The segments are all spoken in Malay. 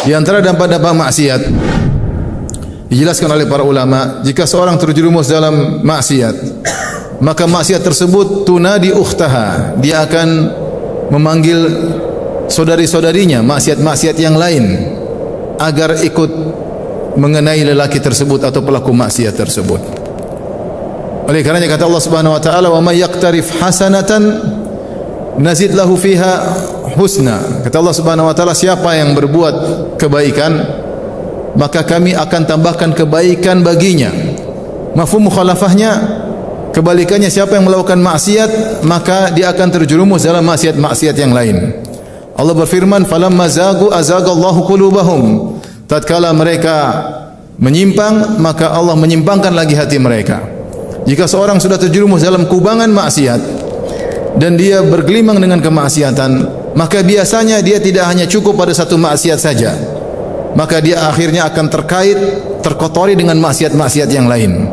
Di antara dampak-dampak maksiat dijelaskan oleh para ulama, jika seorang terjerumus dalam maksiat, maka maksiat tersebut tunadi ukhtaha, dia akan memanggil saudari-saudarinya maksiat-maksiat yang lain agar ikut mengenai lelaki tersebut atau pelaku maksiat tersebut. Oleh karenanya kata Allah Subhanahu wa taala, "Wa may yaqtarif hasanatan nazid lahu fiha husna." Kata Allah Subhanahu wa taala, siapa yang berbuat kebaikan, maka kami akan tambahkan kebaikan baginya. Mafhum mukhalafahnya, kebalikannya, siapa yang melakukan maksiat, maka dia akan terjerumus dalam maksiat-maksiat yang lain. Allah berfirman, "Falamma zagu azagallahu qulubahum." Tatkala mereka menyimpang, maka Allah menyimpangkan lagi hati mereka. Jika seorang sudah terjerumus dalam kubangan maksiat dan dia bergelimang dengan kemaksiatan, maka biasanya dia tidak hanya cukup pada satu maksiat saja, maka dia akhirnya akan terkotori dengan maksiat-maksiat yang lain.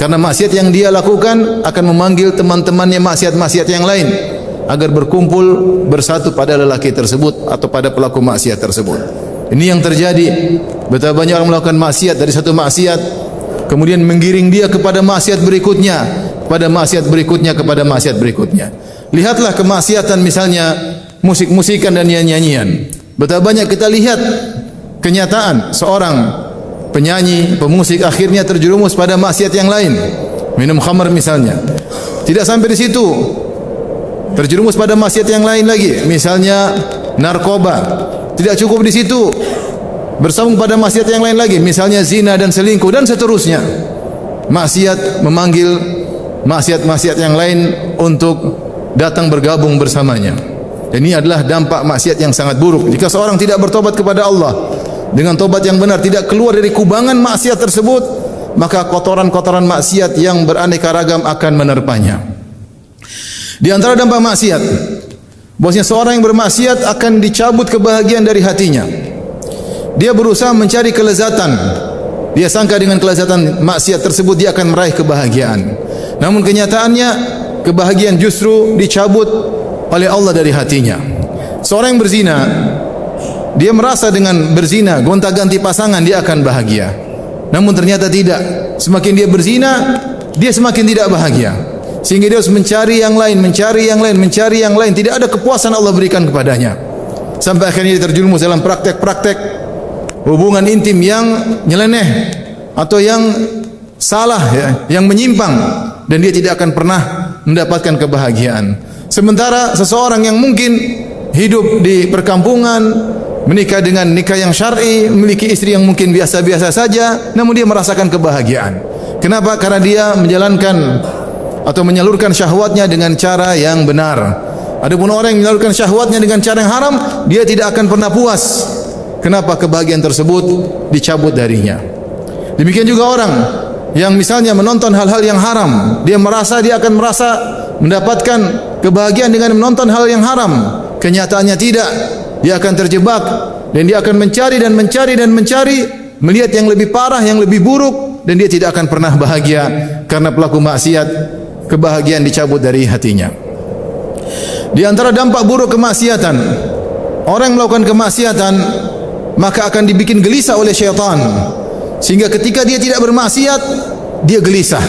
Karena maksiat yang dia lakukan akan memanggil teman-temannya maksiat-maksiat yang lain agar berkumpul bersatu pada lelaki tersebut atau pada pelaku maksiat tersebut. Ini yang terjadi. Betapa banyak orang melakukan maksiat dari satu maksiat, kemudian menggiring dia kepada maksiat berikutnya, pada maksiat berikutnya, kepada maksiat berikutnya. Lihatlah kemaksiatan misalnya musik-musikan dan nyanyian. Betapa banyak kita lihat kenyataan seorang penyanyi, pemusik akhirnya terjerumus pada maksiat yang lain. Minum khamar misalnya. Tidak sampai di situ, terjerumus pada maksiat yang lain lagi, misalnya narkoba. Tidak cukup di situ, bersambung pada maksiat yang lain lagi, misalnya zina dan selingkuh dan seterusnya. Maksiat memanggil maksiat-maksiat yang lain untuk datang bergabung bersamanya. Dan ini adalah dampak maksiat yang sangat buruk. Jika seorang tidak bertobat kepada Allah dengan tobat yang benar, tidak keluar dari kubangan maksiat tersebut, maka kotoran-kotoran maksiat yang beraneka ragam akan menerpanya. Di antara dampak maksiat, bahwasanya seorang yang bermaksiat akan dicabut kebahagiaan dari hatinya. Dia berusaha mencari kelezatan. Dia sangka dengan kelezatan maksiat tersebut dia akan meraih kebahagiaan. Namun kenyataannya kebahagiaan justru dicabut oleh Allah dari hatinya. Seorang yang berzina, dia merasa dengan berzina, gonta-ganti pasangan dia akan bahagia. Namun ternyata tidak. Semakin dia berzina, dia semakin tidak bahagia. Sehingga dia harus mencari yang lain, mencari yang lain, mencari yang lain. Tidak ada kepuasan Allah berikan kepadanya. Sampai akhirnya dia terjerumus dalam praktek-praktek hubungan intim yang nyeleneh atau yang salah, ya, yang menyimpang, dan dia tidak akan pernah mendapatkan kebahagiaan. Sementara seseorang yang mungkin hidup di perkampungan, menikah dengan nikah yang syar'i, memiliki istri yang mungkin biasa-biasa saja, namun dia merasakan kebahagiaan. Kenapa? Karena dia menjalankan atau menyalurkan syahwatnya dengan cara yang benar. Adapun orang yang menyalurkan syahwatnya dengan cara yang haram, dia tidak akan pernah puas. Kenapa? Kebahagiaan tersebut dicabut darinya. Demikian juga orang yang misalnya menonton hal-hal yang haram, dia akan merasa mendapatkan kebahagiaan dengan menonton hal yang haram. Kenyataannya tidak. Dia akan terjebak dan dia akan mencari dan mencari dan mencari, melihat yang lebih parah, yang lebih buruk, dan dia tidak akan pernah bahagia karena pelaku maksiat kebahagiaan dicabut dari hatinya. Di antara dampak buruk kemaksiatan, orang yang melakukan kemaksiatan maka akan dibikin gelisah oleh syaitan, sehingga ketika dia tidak bermaksiat dia gelisah.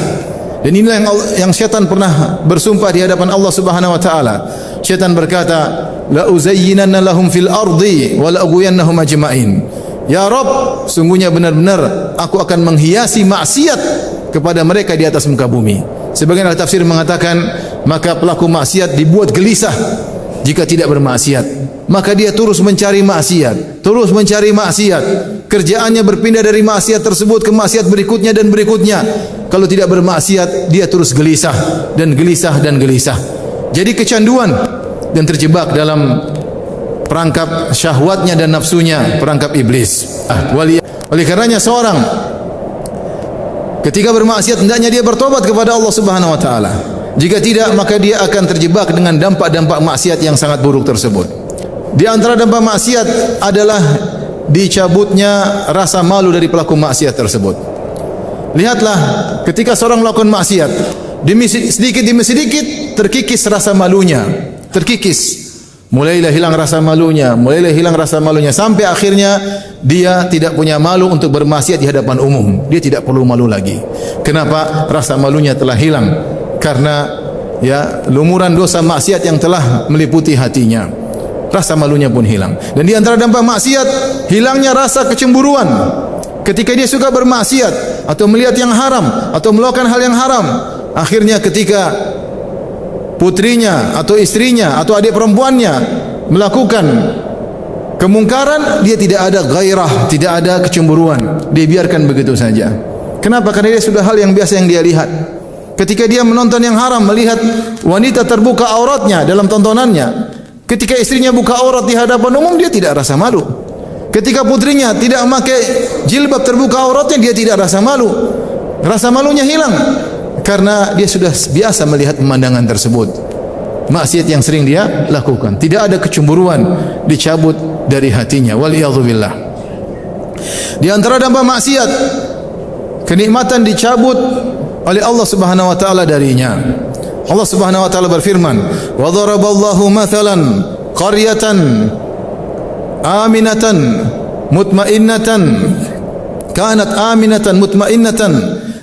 Dan inilah yang syaitan pernah bersumpah di hadapan Allah Subhanahu wa taala. Syaitan berkata, "La uzayyinanna lahum fil ardi wa la ughwiyannahum ajma'in." Ya Rabb, sungguhnya benar-benar aku akan menghiasi maksiat kepada mereka di atas muka bumi. Sebagian ahli tafsir mengatakan, maka pelaku maksiat dibuat gelisah jika tidak bermaksiat, maka dia terus mencari maksiat, terus mencari maksiat. Kerjaannya berpindah dari maksiat tersebut ke maksiat berikutnya dan berikutnya. Kalau tidak bermaksiat, dia terus gelisah dan gelisah dan gelisah. Jadi kecanduan dan terjebak dalam perangkap syahwatnya dan nafsunya, perangkap iblis. Oleh karenanya seorang ketika bermaksiat hendaknya dia bertobat kepada Allah Subhanahu wa taala. Jika tidak, maka dia akan terjebak dengan dampak-dampak maksiat yang sangat buruk tersebut. Di antara dampak maksiat adalah dicabutnya rasa malu dari pelaku maksiat tersebut. Lihatlah, ketika seorang melakukan maksiat, demi sedikit terkikis rasa malunya, terkikis. Mulailah hilang rasa malunya, sampai akhirnya dia tidak punya malu untuk bermaksiat di hadapan umum. Dia tidak perlu malu lagi. Kenapa? Rasa malunya telah hilang karena lumuran dosa maksiat yang telah meliputi hatinya. Rasa malunya pun hilang. Dan di antara dampak maksiat, hilangnya rasa kecemburuan. Ketika dia suka bermaksiat atau melihat yang haram atau melakukan hal yang haram, akhirnya ketika putrinya atau istrinya atau adik perempuannya melakukan kemungkaran, dia tidak ada gairah, tidak ada kecemburuan. Dia biarkan begitu saja. Kenapa? Karena dia sudah hal yang biasa yang dia lihat. Ketika dia menonton yang haram, melihat wanita terbuka auratnya dalam tontonannya, ketika istrinya buka aurat di hadapan umum, dia tidak rasa malu. Ketika putrinya tidak memakai jilbab terbuka auratnya, dia tidak rasa malu. Rasa malunya hilang karena dia sudah biasa melihat pemandangan tersebut. Maksiat yang sering dia lakukan, tidak ada kecemburuan, dicabut dari hatinya. Waliyadzubillah. Di antara dampak maksiat, kenikmatan dicabut oleh Allah Subhanahu wa taala darinya. Allah Subhanahu wa taala berfirman, "Wa daraballahu mathalan qaryatan aminatan mutmainnatan kanat aminatan mutmainnatan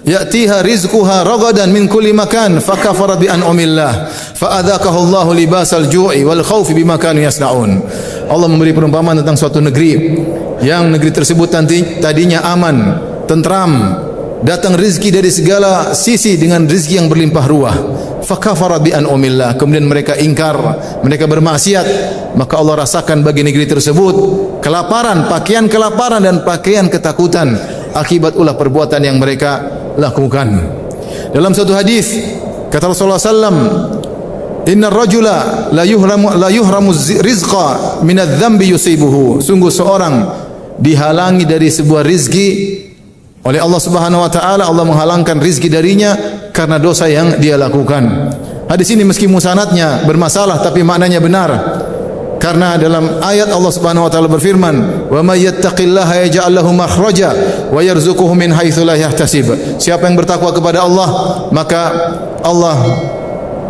ya'tiha rizquha ragadan min kulli makan fakafara bi an'amillah fa'adzaqahu Allahu libasal ju'i wal khaufi bima kanu yasna'un." Allah memberi perumpamaan tentang suatu negeri yang negeri tersebut tadinya aman, tentram, datang rezeki dari segala sisi dengan rezeki yang berlimpah ruah. Fakafara bi an'amillah, kemudian mereka ingkar, mereka bermaksiat, maka Allah rasakan bagi negeri tersebut kelaparan, pakaian kelaparan dan pakaian ketakutan akibat ulah perbuatan yang mereka lakukan. Dalam satu hadis kata Rasulullah sallam, "Innar rajula la yuhramu rizqa min adz-dzambi yusibuhu." Sungguh seorang dihalangi dari sebuah rizki oleh Allah Subhanahu wa taala. Allah menghalangkan rizki darinya karena dosa yang dia lakukan. Hadis ini meski musanadnya bermasalah tapi maknanya benar. Karena dalam ayat Allah Subhanahu wa taala berfirman, "Wa may yattaqillaha yaj'al lahu makhraja wa yarzuquhu min haitsu la yahtasib." Siapa yang bertakwa kepada Allah, maka Allah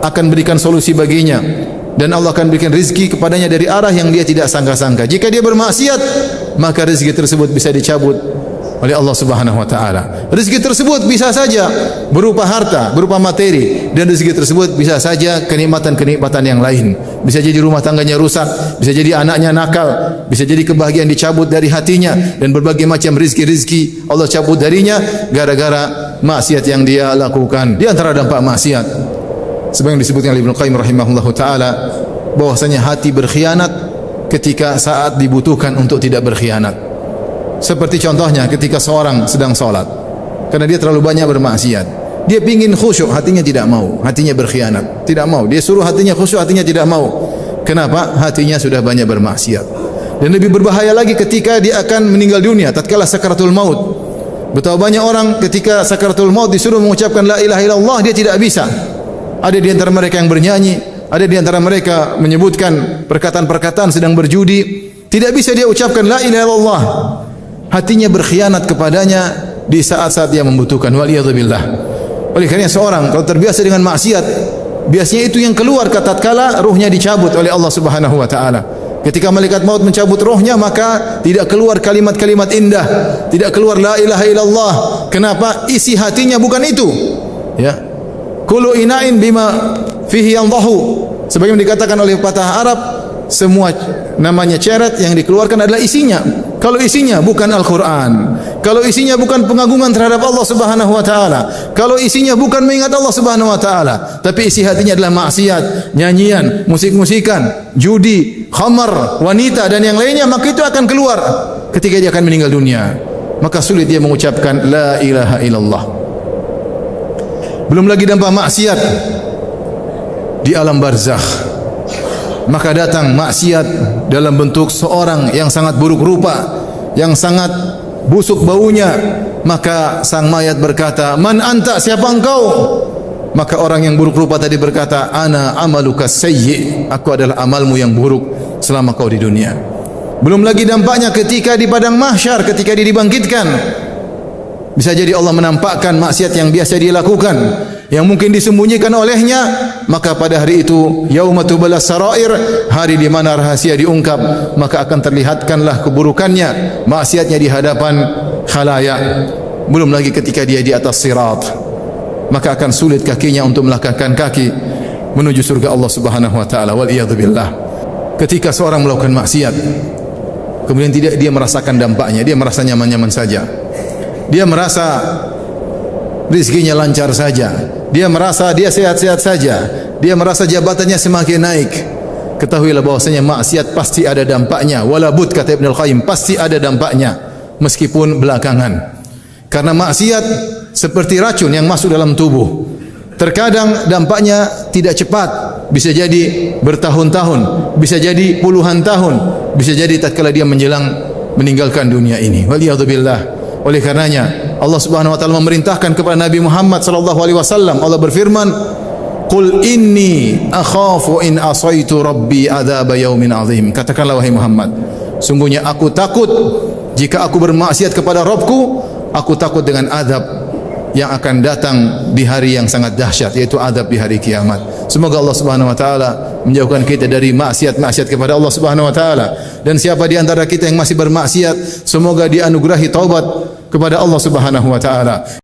akan berikan solusi baginya dan Allah akan berikan rezeki kepadanya dari arah yang dia tidak sangka-sangka. Jika dia bermaksiat, maka rezeki tersebut bisa dicabut oleh Allah Subhanahu wa taala. Rezeki tersebut bisa saja berupa harta, berupa materi, dan rezeki tersebut bisa saja kenikmatan-kenikmatan yang lain. Bisa jadi rumah tangganya rusak, bisa jadi anaknya nakal, bisa jadi kebahagiaan dicabut dari hatinya, dan berbagai macam rezeki-rezeki Allah cabut darinya gara-gara maksiat yang dia lakukan. Di antara dampak maksiat, sebagaimana disebutkan oleh Ibnu Qayyim rahimahullahu taala, bahwasanya hati berkhianat ketika saat dibutuhkan untuk tidak berkhianat. Seperti contohnya ketika seorang sedang salat, karena dia terlalu banyak bermaksiat, dia ingin khusyuk, hatinya tidak mau, hatinya berkhianat, tidak mau. Dia suruh hatinya khusyuk, hatinya tidak mau. Kenapa? Hatinya sudah banyak bermaksiat. Dan lebih berbahaya lagi ketika dia akan meninggal dunia, tatkala sakaratul maut. Betapa banyak orang ketika sakaratul maut disuruh mengucapkan la ilaha illallah, dia tidak bisa. Ada di antara mereka yang bernyanyi, ada di antara mereka menyebutkan perkataan-perkataan sedang berjudi. Tidak bisa dia ucapkan la ilaha illallah. Hatinya berkhianat kepadanya di saat-saat dia membutuhkan. Waliyadzubillah. Oleh kerana seorang kalau terbiasa dengan maksiat, biasanya itu yang keluar tatkala ruhnya dicabut oleh Allah Subhanahu wa taala. Ketika malaikat maut mencabut rohnya, maka tidak keluar kalimat-kalimat indah, tidak keluar la ilaha illallah. Kenapa? Isi hatinya bukan itu. Ya. Kullu ina'in bima fihi yandahu. Sebagaimana dikatakan oleh pepatah Arab, semua namanya ceret yang dikeluarkan adalah isinya. Kalau isinya bukan Al-Quran, kalau isinya bukan pengagungan terhadap Allah Subhanahu wa taala, kalau isinya bukan mengingat Allah Subhanahu wa taala, tapi isi hatinya adalah maksiat, nyanyian, musik-musikan, judi, khamar, wanita dan yang lainnya, maka itu akan keluar ketika dia akan meninggal dunia. Maka sulit dia mengucapkan la ilaha illallah. Belum lagi dampak maksiat di alam barzakh. Maka datang maksiat dalam bentuk seorang yang sangat buruk rupa, yang sangat busuk baunya. Maka sang mayat berkata, "Man anta, siapa engkau?" Maka orang yang buruk rupa tadi berkata, "Ana amaluka sayyi." Aku adalah amalmu yang buruk selama kau di dunia. Belum lagi dampaknya ketika di padang mahsyar, ketika dia dibangkitkan. Bisa jadi Allah menampakkan maksiat yang biasa dia lakukan. yang mungkin disembunyikan olehnya, maka pada hari itu yauma tubalas sarair, hari di mana rahasia diungkap, maka akan terlihatkanlah keburukannya, maksiatnya di hadapan khalayak. Belum lagi ketika dia di atas sirat, maka akan sulit kakinya untuk melangkahkan kaki menuju surga Allah Subhanahu wa taala. Wal iyad billah. Ketika seorang melakukan maksiat, kemudian tidak dia merasakan dampaknya, dia merasa nyaman-nyaman saja. Dia merasa rezekinya lancar saja. Dia merasa dia sehat-sehat saja. Dia merasa jabatannya semakin naik. Ketahuilah bahwasanya maksiat pasti ada dampaknya. Walabud, kata Ibnu Al-Qayyim, pasti ada dampaknya meskipun belakangan. Karena maksiat seperti racun yang masuk dalam tubuh. Terkadang dampaknya tidak cepat, bisa jadi bertahun-tahun, bisa jadi puluhan tahun, bisa jadi tatkala dia menjelang meninggalkan dunia ini. Waliyadzubillah. Oleh karenanya Allah Subhanahu wa taala memerintahkan kepada Nabi Muhammad sallallahu alaihi wasallam, Allah berfirman, "Qul inni akhafu in asaitu rabbi adzab yaumin azim." Katakanlah wahai Muhammad, sungguhnya aku takut jika aku bermaksiat kepada Rabbku, aku takut dengan azab yang akan datang di hari yang sangat dahsyat, yaitu azab di hari kiamat. Semoga Allah Subhanahu wa taala menjauhkan kita dari maksiat-maksiat kepada Allah Subhanahu wa taala. Dan siapa di antara kita yang masih bermaksiat, semoga dianugerahi taubat kepada Allah Subhanahu wa taala.